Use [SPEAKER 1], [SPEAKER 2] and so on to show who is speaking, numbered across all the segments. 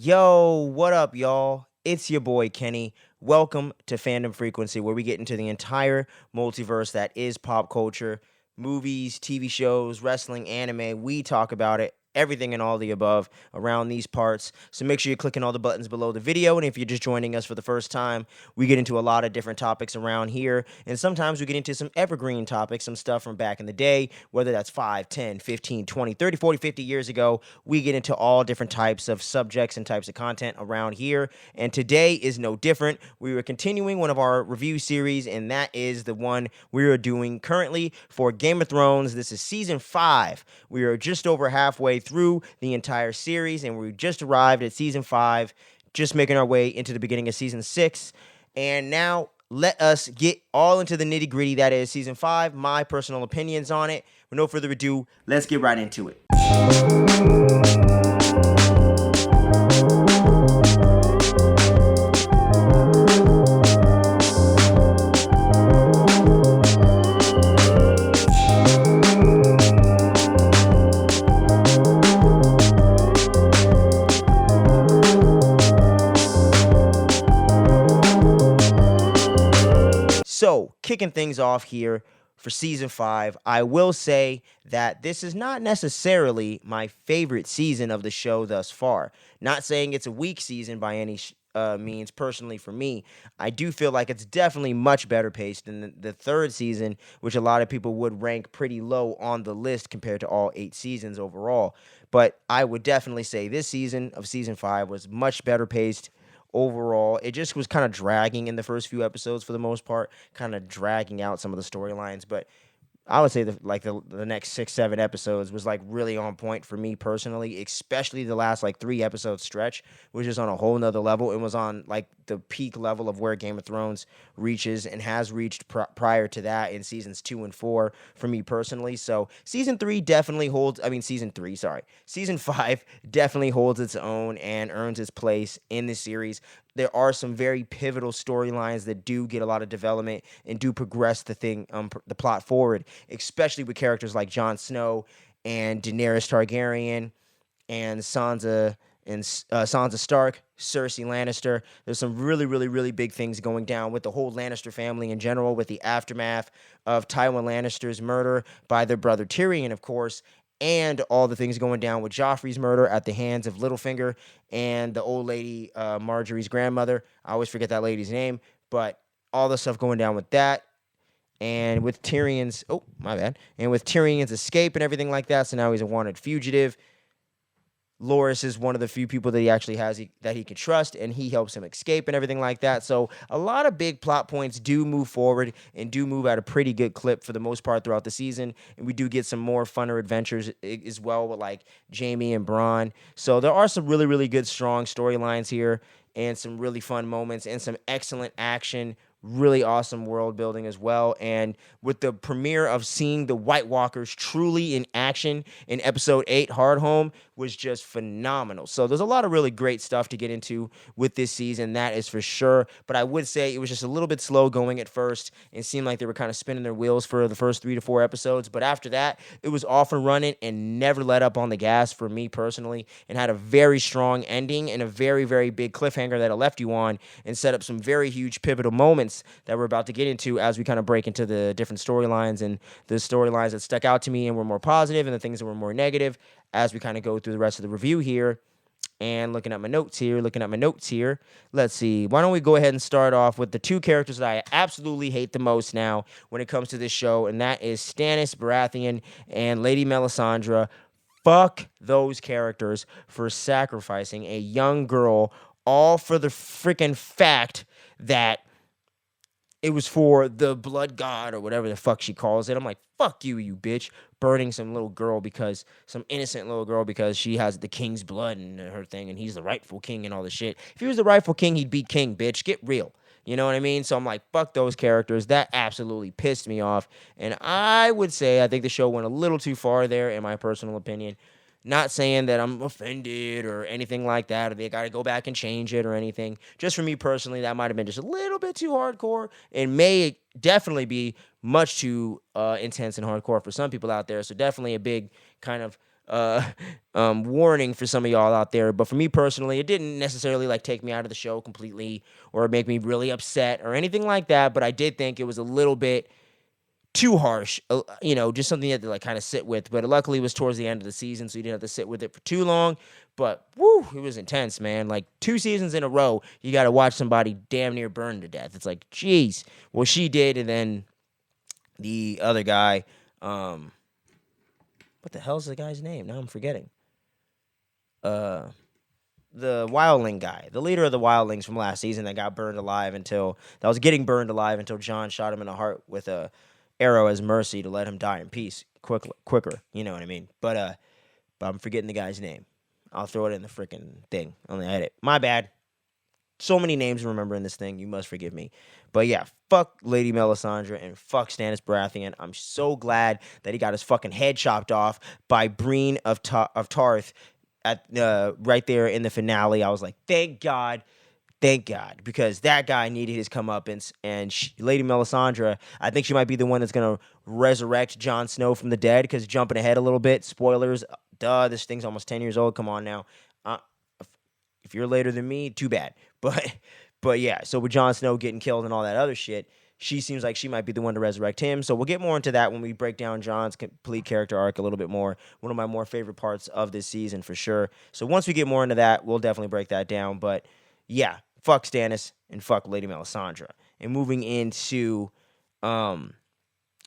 [SPEAKER 1] Yo, what up, y'all? It's your boy Kenny. Welcome to Fandom Frequency, where we get into the entire multiverse that is pop culture, movies, TV shows, wrestling, anime. We talk about it, everything and all the above around these parts. So make sure you're clicking all the buttons below the video. And if you're just joining us for the first time, we get into a lot of different topics around here. And sometimes we get into some evergreen topics, some stuff from back in the day, whether that's 5, 10, 15, 20, 30, 40, 50 years ago. We get into all different types of subjects and types of content around here. And today is no different. We are continuing one of our review series, and that is the one we are doing currently for Game of Thrones. This is season 5. We are just over halfway through the entire series, and we just arrived at season 5, just making our way into the beginning of season 6. And now let us get all into the nitty-gritty. That is season 5, my personal opinions on it. With no further ado, let's get right into it. So, kicking things off here for season 5, I will say that this is not necessarily my favorite season of the show thus far. Not saying it's a weak season by any means. Personally, for me, I do feel like it's definitely much better paced than the third season, which a lot of people would rank pretty low on the list compared to all 8 seasons overall. But I would definitely say this season of season 5 was much better paced overall. It just was kind of dragging in the first few episodes for the most part, kind of dragging out some of the storylines. But I would say the next 6-7 episodes was like really on point for me personally, especially the last like 3 episode stretch, which is on a whole nother level. It was on like the peak level of where Game of Thrones reaches and has reached prior to that in seasons 2 and 4 for me personally. So season 3 definitely holds, season 5 definitely holds its own and earns its place in the series. There are some very pivotal storylines that do get a lot of development and do progress the plot forward, especially with characters like Jon Snow and Daenerys Targaryen and Sansa Stark, Cersei Lannister. There's some really, really, really big things going down with the whole Lannister family in general, with the aftermath of Tywin Lannister's murder by their brother Tyrion, of course, and all the things going down with Joffrey's murder at the hands of Littlefinger and the old lady, Marjorie's grandmother. I always forget that lady's name, but all the stuff going down with that. And with Tyrion's, and with Tyrion's escape and everything like that, so now he's a wanted fugitive. Loras is one of the few people that he actually has that he can trust, and he helps him escape and everything like that. So a lot of big plot points do move forward and do move at a pretty good clip for the most part throughout the season. And we do get some more funner adventures as well with like Jaime and Braun. So there are some really, really good, strong storylines here and some really fun moments and some excellent action. Really awesome world building as well. And with the premiere of seeing the White Walkers truly in action in episode 8, Hardhome, was just phenomenal. So there's a lot of really great stuff to get into with this season, that is for sure. But I would say it was just a little bit slow going at first and seemed like they were kind of spinning their wheels for the first 3 to 4 episodes. But after that, it was off and running and never let up on the gas for me personally, and had a very strong ending and a very, very big cliffhanger that it left you on and set up some very huge pivotal moments that we're about to get into as we kind of break into the different storylines and the storylines that stuck out to me and were more positive and the things that were more negative as we kind of go through the rest of the review here. And looking at my notes here, let's see. Why don't we go ahead and start off with the 2 characters that I absolutely hate the most now when it comes to this show, and that is Stannis Baratheon and Lady Melisandre. Fuck those characters for sacrificing a young girl, all for the freaking fact that it was for the blood god or whatever the fuck she calls it. I'm like, fuck you, you bitch. Burning some innocent little girl because she has the king's blood in her thing and he's the rightful king and all this shit. If he was the rightful king, he'd be king, bitch. Get real. You know what I mean? So I'm like, fuck those characters. That absolutely pissed me off. And I would say I think the show went a little too far there, in my personal opinion. Not saying that I'm offended or anything like that, or they got to go back and change it or anything. Just for me personally, that might have been just a little bit too hardcore and may definitely be much too intense and hardcore for some people out there. So definitely a big kind of uh, warning for some of y'all out there. But for me personally, it didn't necessarily like take me out of the show completely or make me really upset or anything like that. But I did think it was a little bit too harsh, just something you had to like kind of sit with. But luckily, it was towards the end of the season, so you didn't have to sit with it for too long. But woo, it was intense, man. Like 2 seasons in a row, you got to watch somebody damn near burn to death. It's like, jeez, well, she did, and then the other guy, what the hell's the guy's name? Now I'm forgetting. Uh, the wildling guy, the leader of the wildlings from last season that got burned alive that was getting burned alive until Jon shot him in the heart with a arrow as mercy to let him die in peace quicker. You know what I mean? But I'm forgetting the guy's name. I'll throw it in the freaking thing on the edit. My bad. So many names to remember in this thing. You must forgive me. But yeah, fuck Lady Melisandre and fuck Stannis Baratheon. I'm so glad that he got his fucking head chopped off by Breen of Tarth at right there in the finale. I was like, thank God, because that guy needed his comeuppance. And Lady Melisandre, I think she might be the one that's gonna resurrect Jon Snow from the dead. Because jumping ahead a little bit, spoilers. Duh, this thing's almost 10 years old. Come on now. Uh, if you're later than me, too bad. But yeah. So with Jon Snow getting killed and all that other shit, she seems like she might be the one to resurrect him. So we'll get more into that when we break down Jon's complete character arc a little bit more. One of my more favorite parts of this season for sure. So once we get more into that, we'll definitely break that down. But yeah, fuck Stannis and fuck Lady Melisandre. And moving into, you know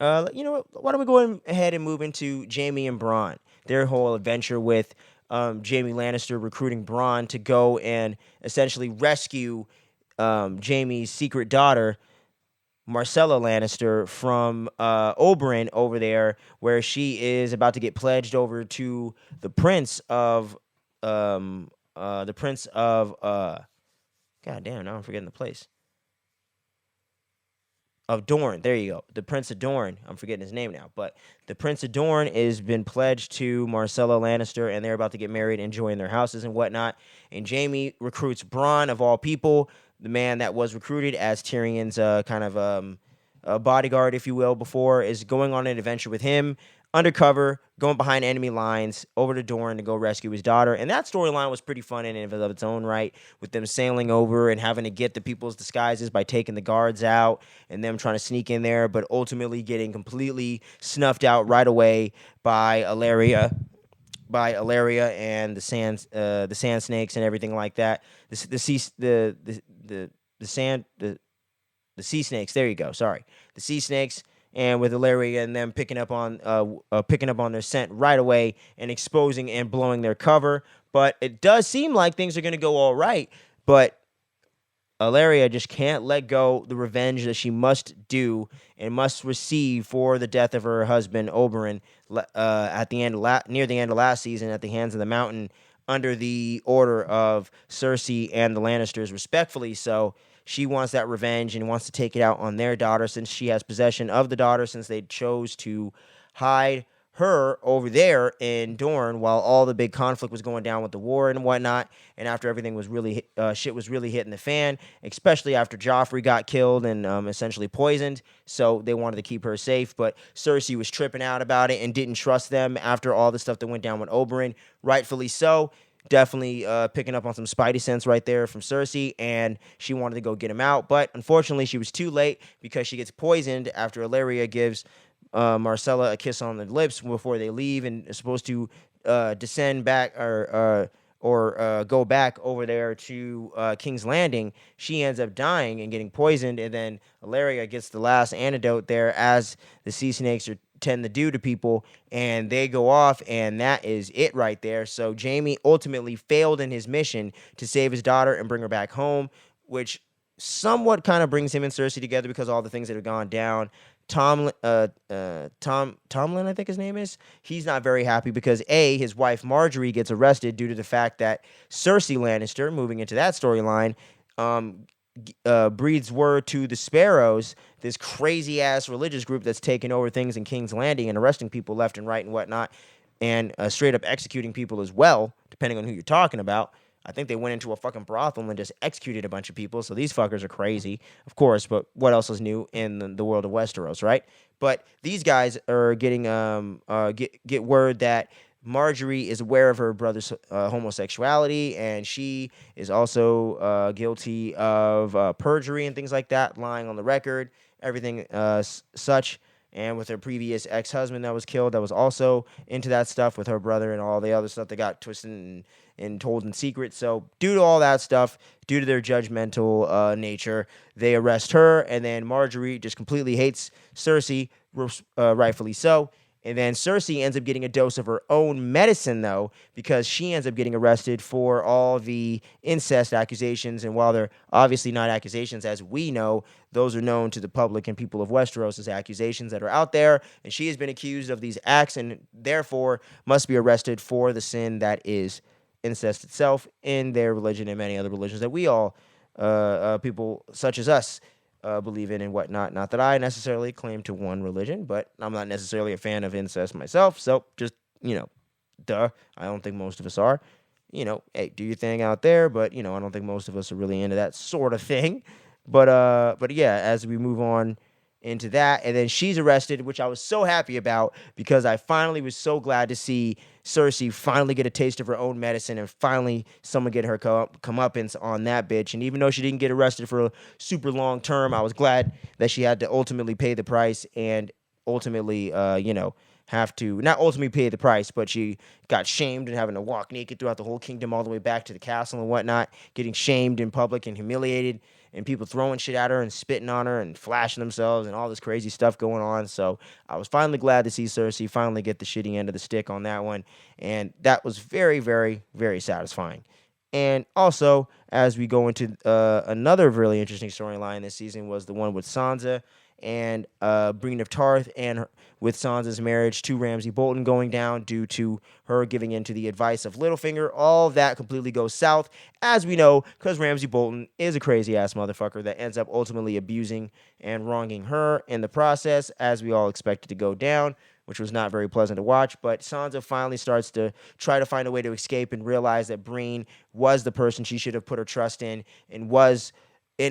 [SPEAKER 1] what? Why don't we go ahead and move into Jaime and Braun? Their whole adventure with Jaime Lannister recruiting Braun to go and essentially rescue Jaime's secret daughter, Marcella Lannister, from Oberyn over there, where she is about to get pledged over to the Prince of God damn, now I'm forgetting the place. Of Dorne, there you go. The Prince of Dorne. I'm forgetting his name now, but the Prince of Dorne has been pledged to Marcella Lannister, and they're about to get married and join their houses and whatnot. And Jaime recruits Braun, of all people, the man that was recruited as Tyrion's kind of bodyguard, if you will, before, is going on an adventure with him, undercover, going behind enemy lines, over to Dorne to go rescue his daughter. And that storyline was pretty fun in and of its own right, with them sailing over and having to get the people's disguises by taking the guards out and them trying to sneak in there, but ultimately getting completely snuffed out right away by Ilaria. And the sand snakes and everything like that. The sea snakes. There you go. Sorry, the sea snakes. And with Ilaria and them picking up on their scent right away and exposing and blowing their cover. But it does seem like things are going to go all right. But Ilaria just can't let go the revenge that she must do and must receive for the death of her husband Oberyn near the end of last season at the hands of the Mountain, under the order of Cersei and the Lannisters, respectfully. So she wants that revenge and wants to take it out on their daughter, since she has possession of the daughter, since they chose to hide her over there in Dorne while all the big conflict was going down with the war and whatnot. And after everything was really shit was really hitting the fan, especially after Joffrey got killed and essentially poisoned. So they wanted to keep her safe, but Cersei was tripping out about it and didn't trust them after all the stuff that went down with Oberyn. Rightfully so. Definitely picking up on some spidey sense right there from Cersei, and she wanted to go get him out. But unfortunately, she was too late, because she gets poisoned after Ilaria gives Marcella a kiss on the lips before they leave, and is supposed to descend back or go back over there to King's Landing. She ends up dying and getting poisoned, and then Ilaria gets the last antidote there, as the sea snakes tend to do to people, and they go off, and that is it right there. So Jaime ultimately failed in his mission to save his daughter and bring her back home, which somewhat kind of brings him and Cersei together, because all the things that have gone down. Tomlin, I think his name is. He's not very happy because his wife Marjorie gets arrested due to the fact that Cersei Lannister, moving into that storyline, breathes word to the Sparrows, this crazy ass religious group that's taking over things in King's Landing and arresting people left and right and whatnot, and straight up executing people as well, depending on who you're talking about. I think they went into a fucking brothel and just executed a bunch of people. So these fuckers are crazy, of course. But what else is new in the world of Westeros, right? But these guys are getting get word that Marjorie is aware of her brother's homosexuality, and she is also guilty of perjury and things like that, lying on the record, everything such. And with her previous ex-husband that was killed, that was also into that stuff with her brother and all the other stuff that got twisted and told in secret. So due to all that stuff, due to their judgmental nature, they arrest her, and then Marjorie just completely hates Cersei, rightfully so. And then Cersei ends up getting a dose of her own medicine, though, because she ends up getting arrested for all the incest accusations. And while they're obviously not accusations, as we know, those are known to the public and people of Westeros as accusations that are out there. And she has been accused of these acts and therefore must be arrested for the sin that is incest itself in their religion and many other religions that we all, people such as us, believe in and whatnot. Not that I necessarily claim to one religion, but I'm not necessarily a fan of incest myself. So just, duh. I don't think most of us are. Hey, do your thing out there, but I don't think most of us are really into that sort of thing. But yeah, as we move on into that, and then she's arrested, which I was so happy about because I finally was so glad to see Cersei finally get a taste of her own medicine and finally someone get her comeuppance on that bitch. And even though she didn't get arrested for a super long term, I was glad that she had to ultimately pay the price and ultimately, have to not ultimately pay the price, but she got shamed and having to walk naked throughout the whole kingdom all the way back to the castle and whatnot, getting shamed in public and humiliated, and people throwing shit at her and spitting on her and flashing themselves and all this crazy stuff going on. So I was finally glad to see Cersei finally get the shitty end of the stick on that one, and that was very, very, very satisfying. And also, as we go into another really interesting storyline this season was the one with Sansa and Brienne of Tarth and with Sansa's marriage to Ramsay Bolton going down due to her giving in to the advice of Littlefinger. All of that completely goes south, as we know, because Ramsay Bolton is a crazy-ass motherfucker that ends up ultimately abusing and wronging her in the process, as we all expected to go down, which was not very pleasant to watch. But Sansa finally starts to try to find a way to escape and realize that Brienne was the person she should have put her trust in and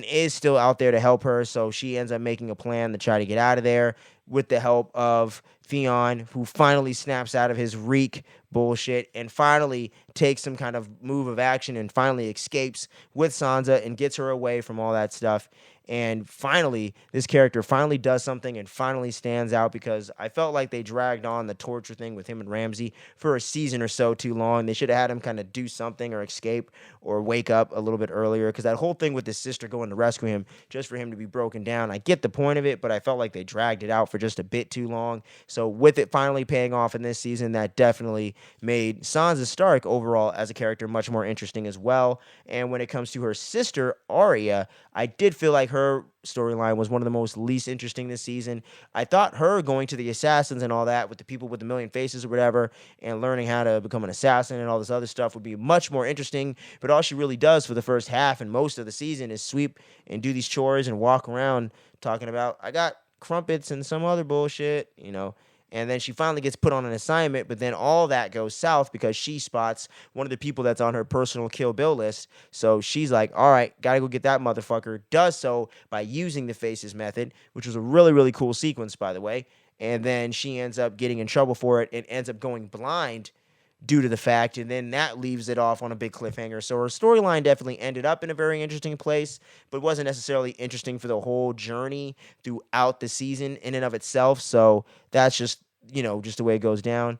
[SPEAKER 1] is still out there to help her. So she ends up making a plan to try to get out of there with the help of Theon, who finally snaps out of his reek bullshit and finally takes some kind of move of action and finally escapes with Sansa and gets her away from all that stuff. And finally, this character finally does something and finally stands out, because I felt like they dragged on the torture thing with him and Ramsay for a season or so too long. They should have had him kind of do something or escape or wake up a little bit earlier, because that whole thing with his sister going to rescue him just for him to be broken down, I get the point of it, but I felt like they dragged it out for just a bit too long. So with it finally paying off in this season, that definitely made Sansa Stark overall as a character much more interesting as well. And when it comes to her sister, Arya, I did feel like her storyline was one of the most least interesting this season. I thought her going to the assassins and all that with the people with the million faces or whatever and learning how to become an assassin and all this other stuff would be much more interesting. But all she really does for the first half and most of the season is sweep and do these chores and walk around talking about, I got crumpets and some other bullshit, And then she finally gets put on an assignment, but then all that goes south because she spots one of the people that's on her personal Kill Bill list. So she's like, all right, gotta go get that motherfucker. Does so by using the Faces method, which was a really, really cool sequence, by the way. And then she ends up getting in trouble for it and ends up going blind due to the fact, and then that leaves it off on a big cliffhanger. So her storyline definitely ended up in a very interesting place, but wasn't necessarily interesting for the whole journey throughout the season in and of itself. So that's just, just the way it goes down.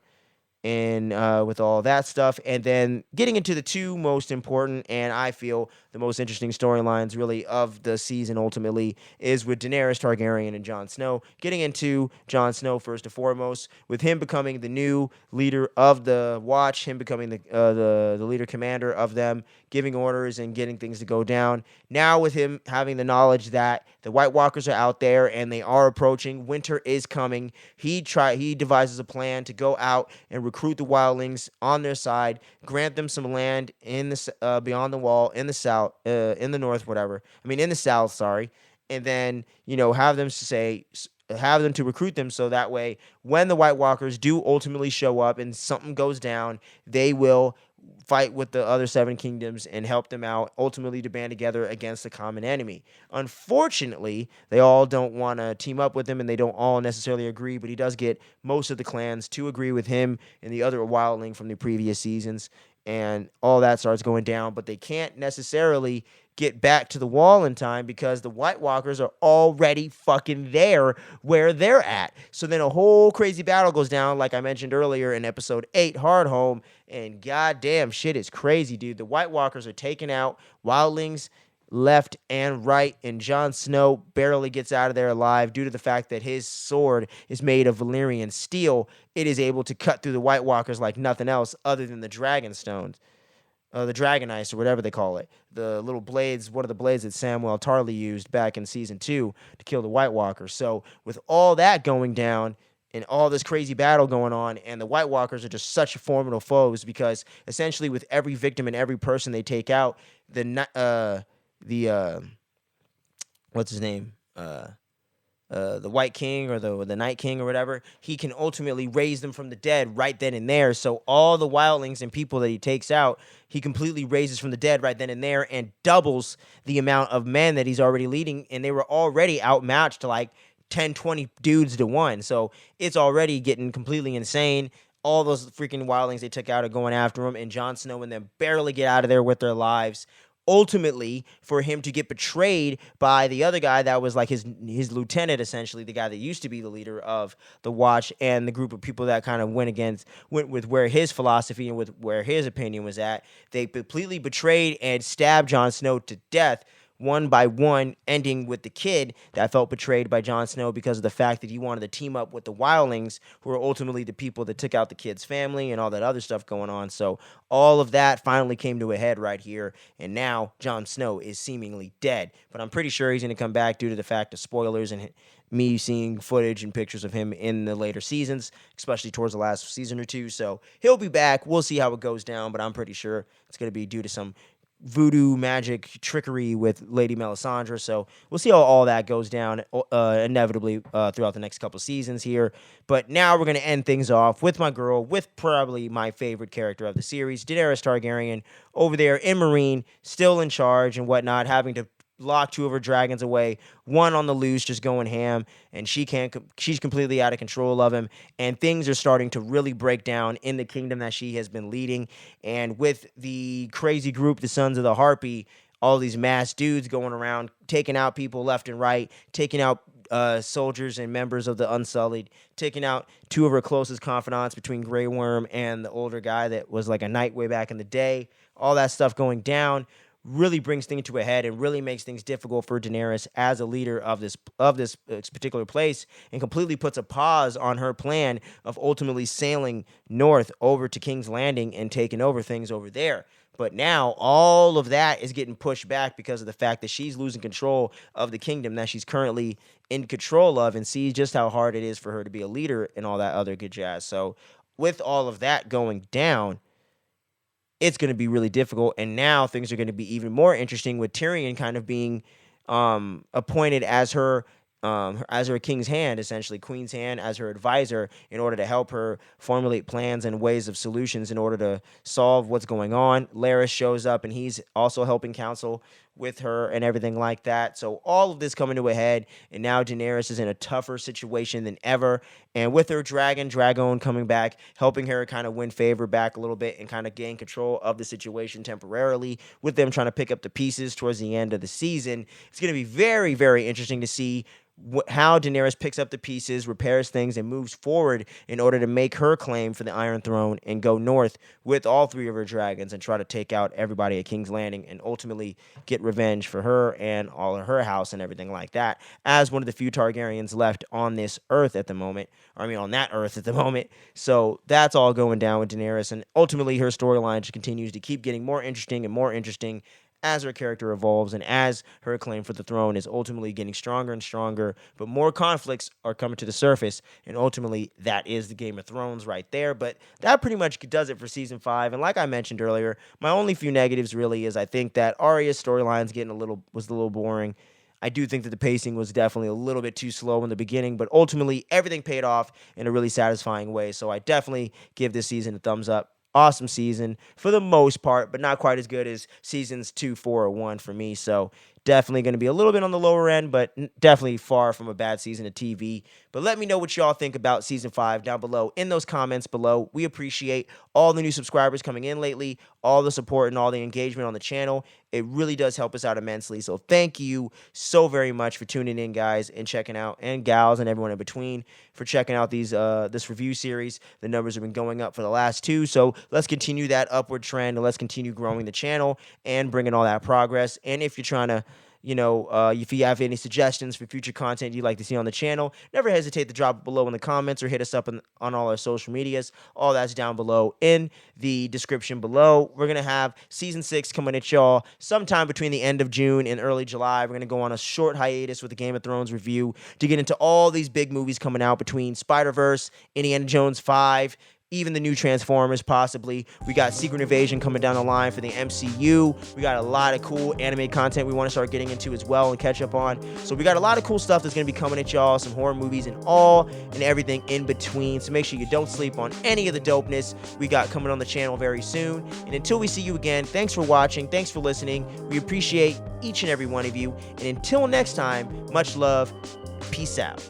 [SPEAKER 1] And with all that stuff, and then getting into the two most important and I feel the most interesting storylines really of the season ultimately is with Daenerys Targaryen and Jon Snow. Getting into Jon Snow first and foremost, with him becoming the new leader of the Watch, him becoming the leader commander of them, giving orders and getting things to go down. Now with him having the knowledge that the White Walkers are out there and they are approaching, winter is coming. He devises a plan to go out and recruit the wildlings on their side, grant them some land in the beyond the wall in the south, in the north, whatever. I mean, in the south, sorry, and then have them to recruit them so that way when the White Walkers do ultimately show up and something goes down, they will fight with the other seven kingdoms and help them out, ultimately to band together against the common enemy. Unfortunately, they all don't want to team up with him and they don't all necessarily agree, but he does get most of the clans to agree with him and the other wildling from the previous seasons, and all that starts going down, but they can't necessarily get back to the wall in time because the White Walkers are already fucking there where they're at. So then a whole crazy battle goes down, like I mentioned earlier in episode 8, Hard Home, and goddamn shit is crazy, dude. The White Walkers are taking out wildlings left and right, and Jon Snow barely gets out of there alive due to the fact that his sword is made of Valyrian steel. It is able to cut through the White Walkers like nothing else other than the dragon stones, the dragon ice or whatever they call it. The little blades, one of the blades that Samwell Tarly used back in season 2 to kill the White Walkers. So with all that going down and all this crazy battle going on, and the White Walkers are just such formidable foes because essentially with every victim and every person they take out, the what's his name? The White King or the Night King or whatever, he can ultimately raise them from the dead right then and there. So all the wildlings and people that he takes out, he completely raises from the dead right then and there and doubles the amount of men that he's already leading. And they were already outmatched to like 10, 20 dudes to one. So it's already getting completely insane. All those freaking wildlings they took out are going after him, and Jon Snow and them barely get out of there with their lives. Ultimately, for him to get betrayed by the other guy that was like his lieutenant, essentially the guy that used to be the leader of the Watch, and the group of people that kind of went with where his philosophy and with where his opinion was at. They completely betrayed and stabbed Jon Snow to death, one by one, ending with the kid that felt betrayed by Jon Snow because of the fact that he wanted to team up with the wildlings, who are ultimately the people that took out the kid's family and all that other stuff going on. So all of that finally came to a head right here, and now Jon Snow is seemingly dead. But I'm pretty sure he's going to come back due to the fact of spoilers and me seeing footage and pictures of him in the later seasons, especially towards the last season or two. So he'll be back. We'll see how it goes down, but I'm pretty sure it's going to be due to some voodoo magic trickery with Lady Melisandre. So we'll see how all that goes down inevitably throughout the next couple seasons here. But now we're going to end things off with my girl, with probably my favorite character of the series, Daenerys Targaryen, over there in Meereen, still in charge and whatnot, having to lock two of her dragons away, one on the loose, just going ham, and she's completely out of control of him, and things are starting to really break down in the kingdom that she has been leading. And with the crazy group, the Sons of the Harpy, all these mass dudes going around taking out people left and right, taking out soldiers and members of the Unsullied, taking out two of her closest confidants between Grey Worm and the older guy that was like a knight way back in the day. All that stuff going down really brings things to a head and really makes things difficult for Daenerys as a leader of this particular place, and completely puts a pause on her plan of ultimately sailing north over to King's Landing and taking over things over there. But now all of that is getting pushed back because of the fact that she's losing control of the kingdom that she's currently in control of, and sees just how hard it is for her to be a leader and all that other good jazz. So with all of that going down, it's going to be really difficult. And now things are going to be even more interesting with Tyrion kind of being appointed as her king's hand, essentially queen's hand, as her advisor in order to help her formulate plans and ways of solutions in order to solve what's going on. Larys shows up and he's also helping counsel with her and everything like that. So all of this coming to a head, and now Daenerys is in a tougher situation than ever. And with her Dragon coming back, helping her kind of win favor back a little bit and kind of gain control of the situation temporarily, with them trying to pick up the pieces towards the end of the season. It's going to be very, very interesting to see how Daenerys picks up the pieces, repairs things, and moves forward in order to make her claim for the Iron Throne and go north with all three of her dragons and try to take out everybody at King's Landing and ultimately get revenge for her and all of her house and everything like that, as one of the few Targaryens left on this earth at the moment. Or, I mean, on that earth at the moment. So that's all going down with Daenerys, and ultimately her storyline just continues to keep getting more interesting and more interesting as her character evolves and as her claim for the throne is ultimately getting stronger and stronger, but more conflicts are coming to the surface, and ultimately that is the Game of Thrones right there. But that pretty much does it for season 5, and like I mentioned earlier, my only few negatives really is I think that Arya's storyline's was a little boring. I do think that the pacing was definitely a little bit too slow in the beginning, but ultimately everything paid off in a really satisfying way, so I definitely give this season a thumbs up. Awesome season for the most part, but not quite as good as seasons 2, 4, or 1 for me. So definitely going to be a little bit on the lower end, but definitely far from a bad season of TV. But let me know what y'all think about season 5 down below in those comments below. We appreciate all the new subscribers coming in lately, all the support and all the engagement on the channel. It really does help us out immensely. So thank you so very much for tuning in, guys, and checking out, and gals and everyone in between, for checking out these this review series. The numbers have been going up for the last 2, so let's continue that upward trend, and let's continue growing the channel and bringing all that progress. And if you're trying to, if you have any suggestions for future content you'd like to see on the channel, never hesitate to drop it below in the comments or hit us up on all our social medias. All that's down below in the description below. We're going to have season 6 coming at y'all sometime between the end of June and early July. We're going to go on a short hiatus with the Game of Thrones review to get into all these big movies coming out between Spider-Verse, Indiana Jones 5, even the new Transformers, possibly. We got Secret Invasion coming down the line for the MCU. We got a lot of cool anime content we want to start getting into as well and catch up on. So we got a lot of cool stuff that's going to be coming at y'all, some horror movies and all and everything in between. So make sure you don't sleep on any of the dopeness we got coming on the channel very soon. And until we see you again, thanks for watching. Thanks for listening. We appreciate each and every one of you. And until next time, much love. Peace out.